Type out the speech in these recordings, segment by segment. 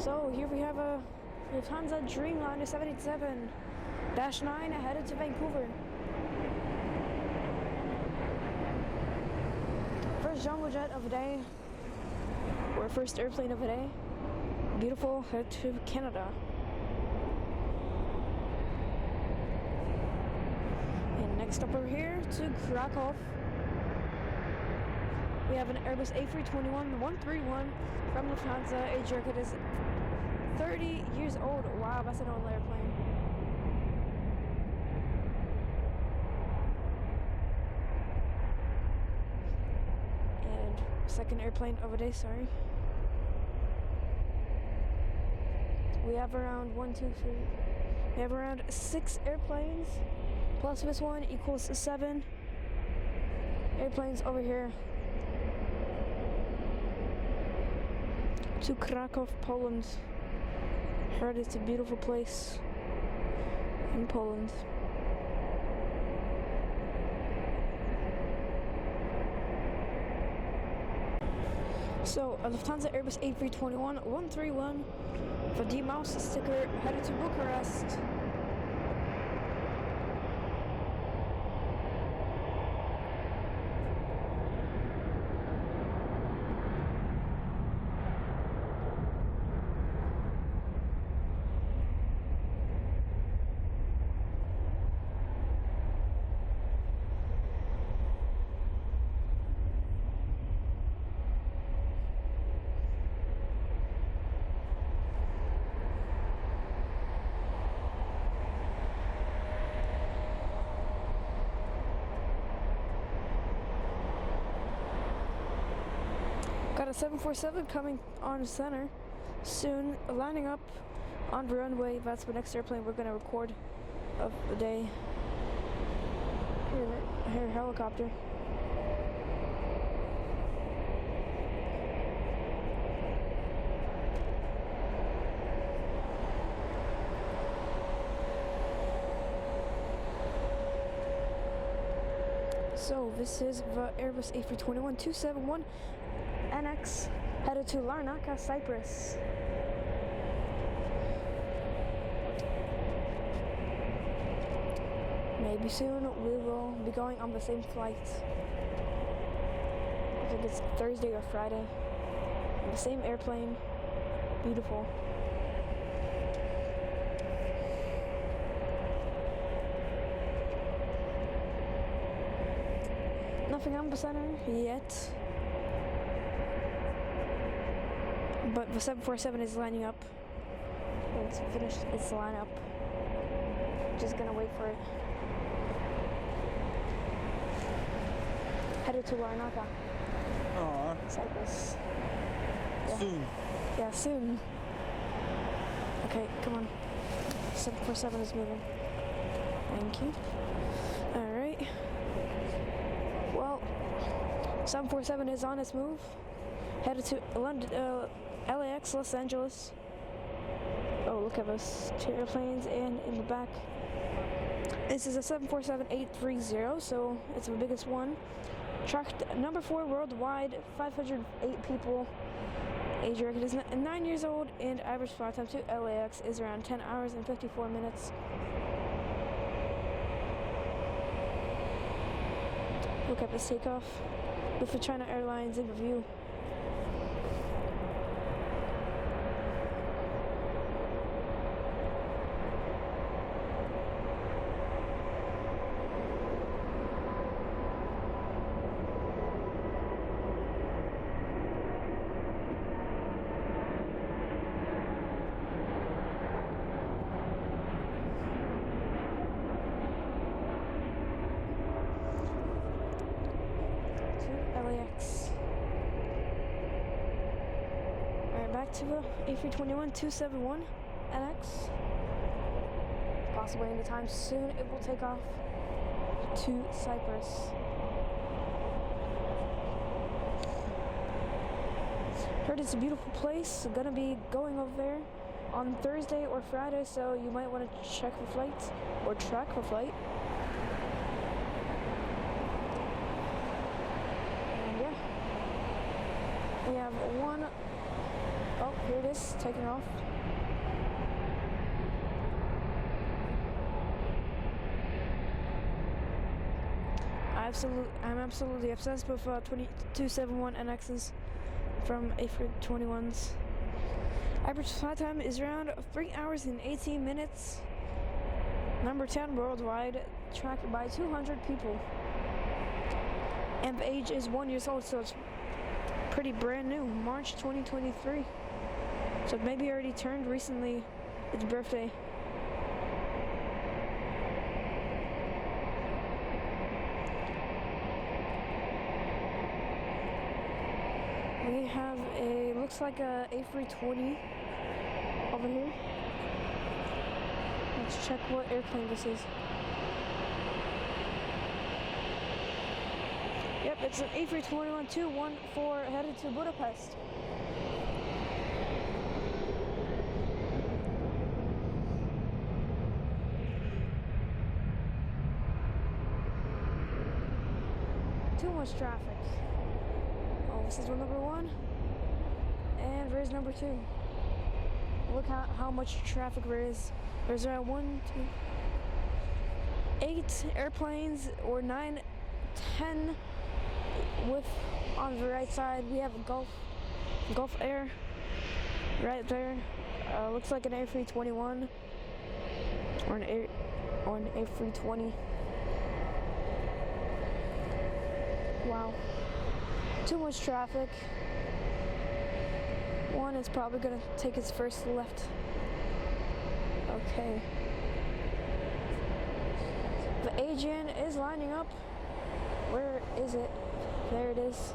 So here we have a Lufthansa Dreamliner 787-9 headed to Vancouver. First jumbo jet of the day, or first airplane of the day. Beautiful, head to Canada. And next up over here to Krakow. We have an Airbus A321-131 from Lufthansa. Age record is 30 years old. Wow, that's an old airplane. And second airplane of the day, sorry. We have around we have around 6 airplanes, plus this one equals 7 airplanes over here to Krakow, Poland. Heard it's a beautiful place in Poland. So, a Lufthansa Airbus A321-131 for the mouse sticker headed to Bucharest. Got a 747 coming on center soon, lining up on the runway. That's the next airplane we're going to record of the day. Here, helicopter. So this is the Airbus A321-271 NX headed to Larnaca, Cyprus. Maybe soon we will be going on the same flight. I think it's Thursday or Friday. The same airplane. Beautiful. Nothing on the center yet. But the 747 is lining up. It's finished its lineup. Just gonna wait for it. Headed to Larnaca. Aww. Cyprus. Yeah. Soon. Yeah, soon. Okay, come on. 747 is moving. Thank you. Alright. Well, 747 is on its move. Headed to London, LAX, Los Angeles. Oh, look at those 2 airplanes, and in the back, this is a 747-830, so it's the biggest one. Tracked number 4 worldwide, 508 people. Age record is 9 years old, and average flight time to LAX is around 10 hours and 54 minutes. Look at this takeoff with the China Airlines in review. LAX. Alright, back to the A321-271 NX. Possibly anytime soon it will take off to Cyprus. Heard it's a beautiful place. Gonna be going over there on Thursday or Friday, so you might want to check the flights or track the flight. And yeah, we have one Oh, here it is, taking off. I'm absolutely obsessed with 2271 NXs from A321s. Average flight time is around 3 hours and 18 minutes. Number 10 worldwide, tracked by 200 people. And the age is 1 year old, so it's pretty brand new, March 2023. So it maybe already turned recently its birthday. We have looks like a A320 over here. Let's check what airplane this is. Yep, it's an A321-214 headed to Budapest. Too much traffic. Oh, this is number 1. And there's number 2. Look how much traffic there is. There's around 1, 2, 8 airplanes, or 9, 10 with on the right side. We have a Gulf Air right there. Looks like an A321 or an A320. Wow, too much traffic. One is probably gonna take its first left. Okay. The Aegean is lining up. Where is it? There it is.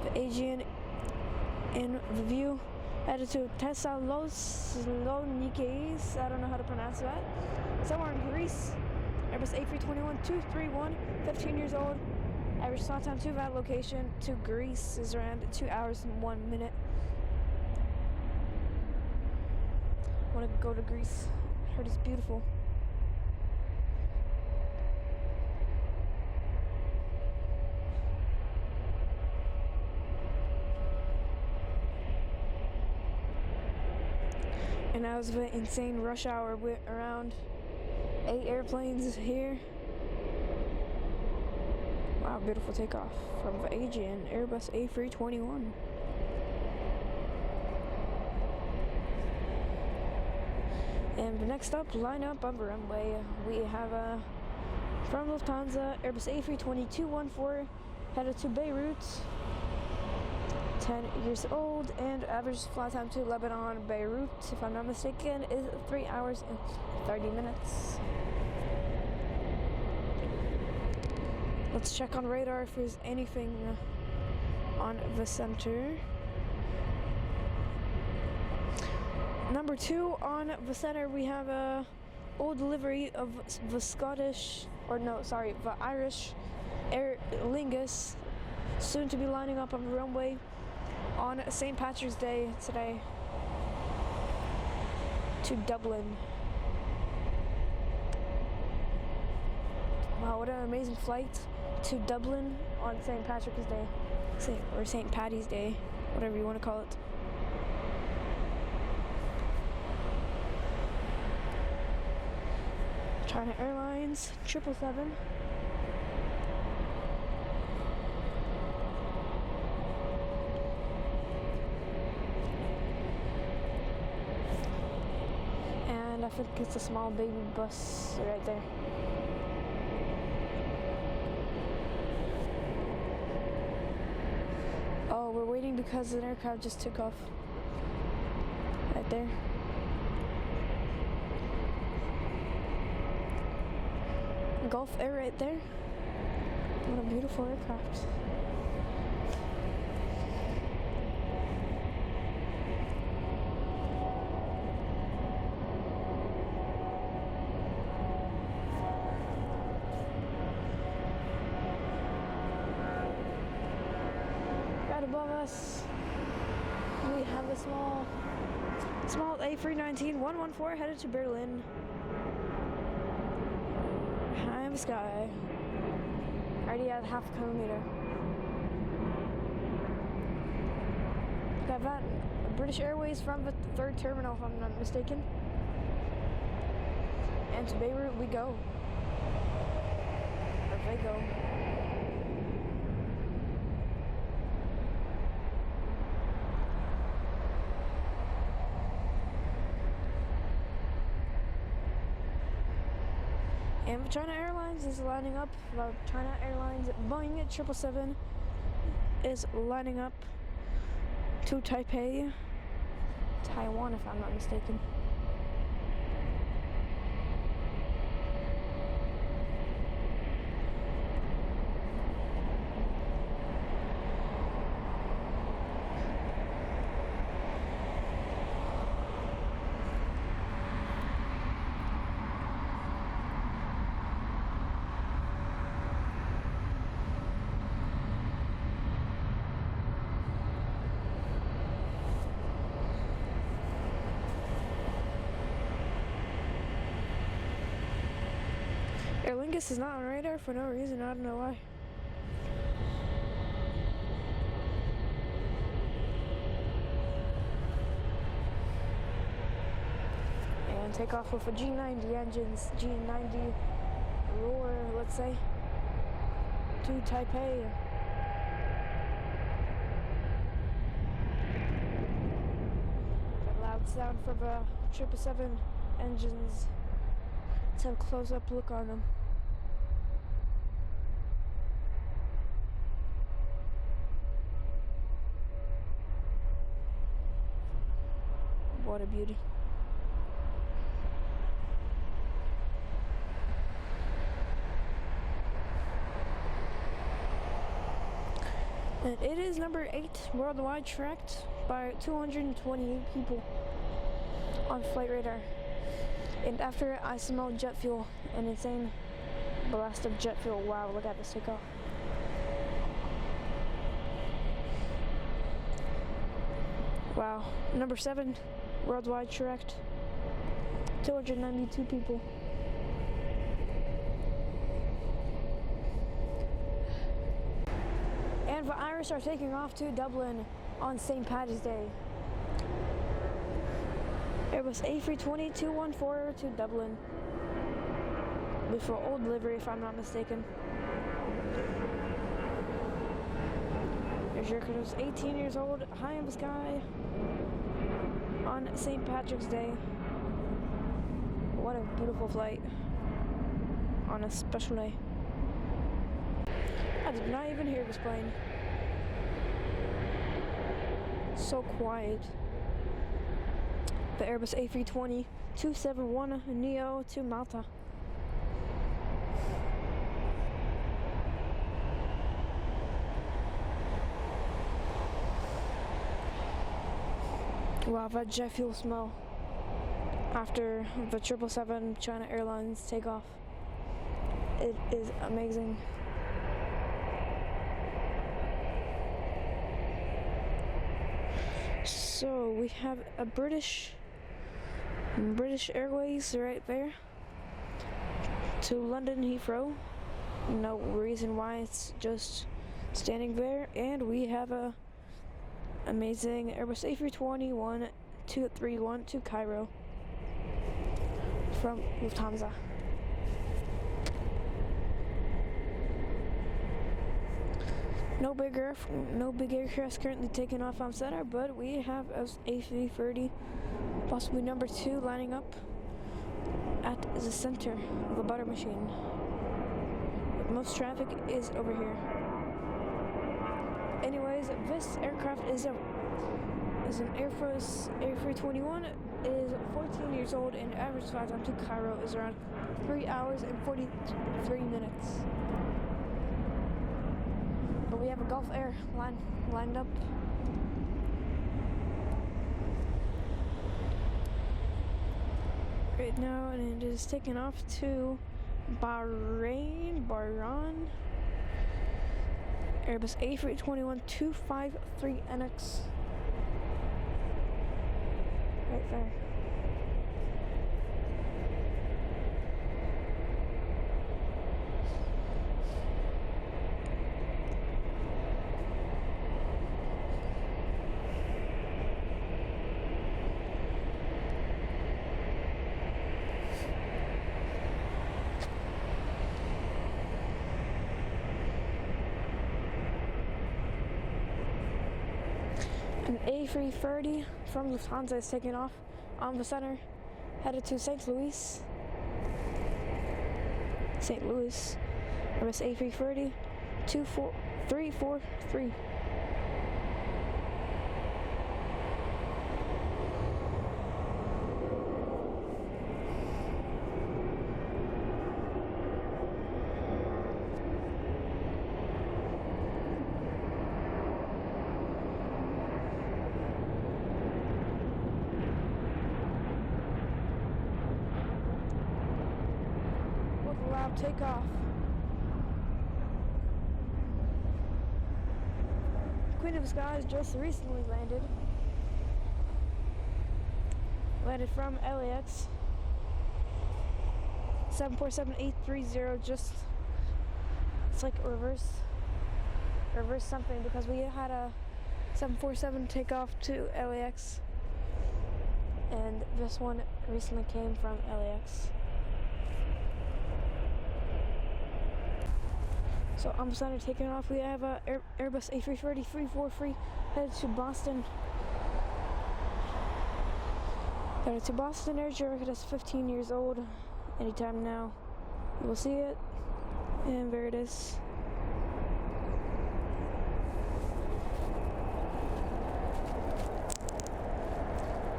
The Aegean in the view. Headed to Thessaloniki. I don't know how to pronounce that. Somewhere in Greece. Airbus A321-231, 15 years old. Average flight time to that location to Greece is around 2 hours and 1 minute. I want to go to Greece. I heard it's beautiful. And that was the insane rush hour with around 8 airplanes here. Wow, beautiful takeoff from the Aegean Airbus A321. And the next up, line up on the runway, we have from Lufthansa Airbus A320-214 headed to Beirut, 10 years old, and average flight time to Lebanon, Beirut, if I'm not mistaken, is 3 hours and 30 minutes. Let's check on radar if there's anything on the center. Number 2 on the center, we have a old livery of the Irish Aer Lingus, soon to be lining up on the runway on St. Patrick's Day today to Dublin. Wow, what an amazing flight to Dublin on St. Patrick's Day, or St. Paddy's Day, whatever you want to call it. China Airlines 777. And I think it's a small baby bus right there. Oh, we're waiting because an aircraft just took off. Right there. Gulf Air right there. What a beautiful aircraft. Right above us, we have a small A319-114 headed to Berlin. High in the sky. Already at half a kilometer. Got that British Airways from the third terminal, if I'm not mistaken. And to Beirut we go. Or they go. And China Airlines is lining up. China Airlines Boeing 777 is lining up to Taipei, Taiwan, if I'm not mistaken. Aer Lingus is not on radar for no reason, I don't know why. And take off with a G90 engines, G90 roar, let's say, to Taipei. The loud sound from the 777 engines. Let's have a close-up look on them. What a beauty. And it is number 8 worldwide, tracked by 228 people on flight radar. And after it, I smelled jet fuel, an insane blast of jet fuel. Wow, look at this takeoff. Wow, number 7 worldwide, tracked 292 people. And the Irish are taking off to Dublin on St. Patrick's Day. Airbus A320-214 to Dublin. Before old livery, if I'm not mistaken. There's your was 18 years old, high in the sky on St. Patrick's Day. What a beautiful flight on a special day. I did not even hear this plane. So quiet. The Airbus A320-271neo to Malta. Wow, that jet fuel smell after the 777 China Airlines takeoff. It is amazing. So we have a British Airways right there to London Heathrow. No reason why, it's just standing there. And we have a amazing Airbus A320-1231 to Cairo from Lufthansa. No big aircraft currently taking off on center, but we have A330, possibly number 2, lining up at the center of the butter machine. But most traffic is over here. Anyways, this aircraft is an Airbus A321. It is 14 years old, and average flight time to Cairo is around 3 hours and 43 minutes. But we have a Gulf Air lined up. Right now, and it is taking off to Bahrain. Airbus A321-253NX. Right there. An A330 from Lufthansa is taking off on the center, headed to St. Louis. Airbus A330 343. Loud takeoff. Queen of Skies just recently landed. Landed from LAX. 747-830, just, it's like reverse something, because we had a 747 take off to LAX, and this one recently came from LAX. So on the center taking off, we have a Airbus A330 343 headed to Boston. Headed to Boston. Air Jacket is 15 years old. Anytime now, you will see it. And there it is.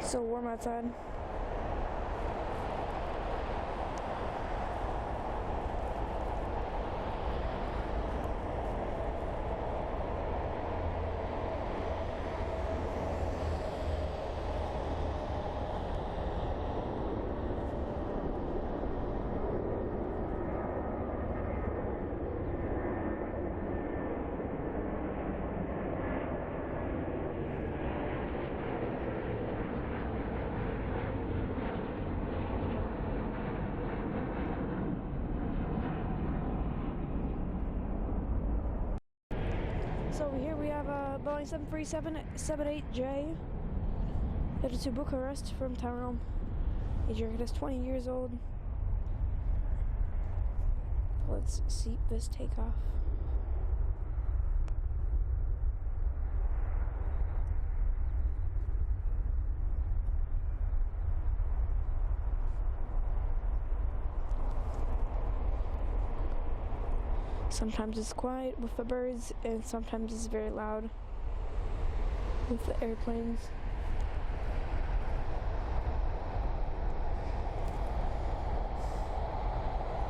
So warm outside. So here we have a Boeing 737-78J headed to Bucharest from Tyrone. The jacket is 20 years old. Let's see this takeoff. Sometimes it's quiet with the birds, and sometimes it's very loud with the airplanes.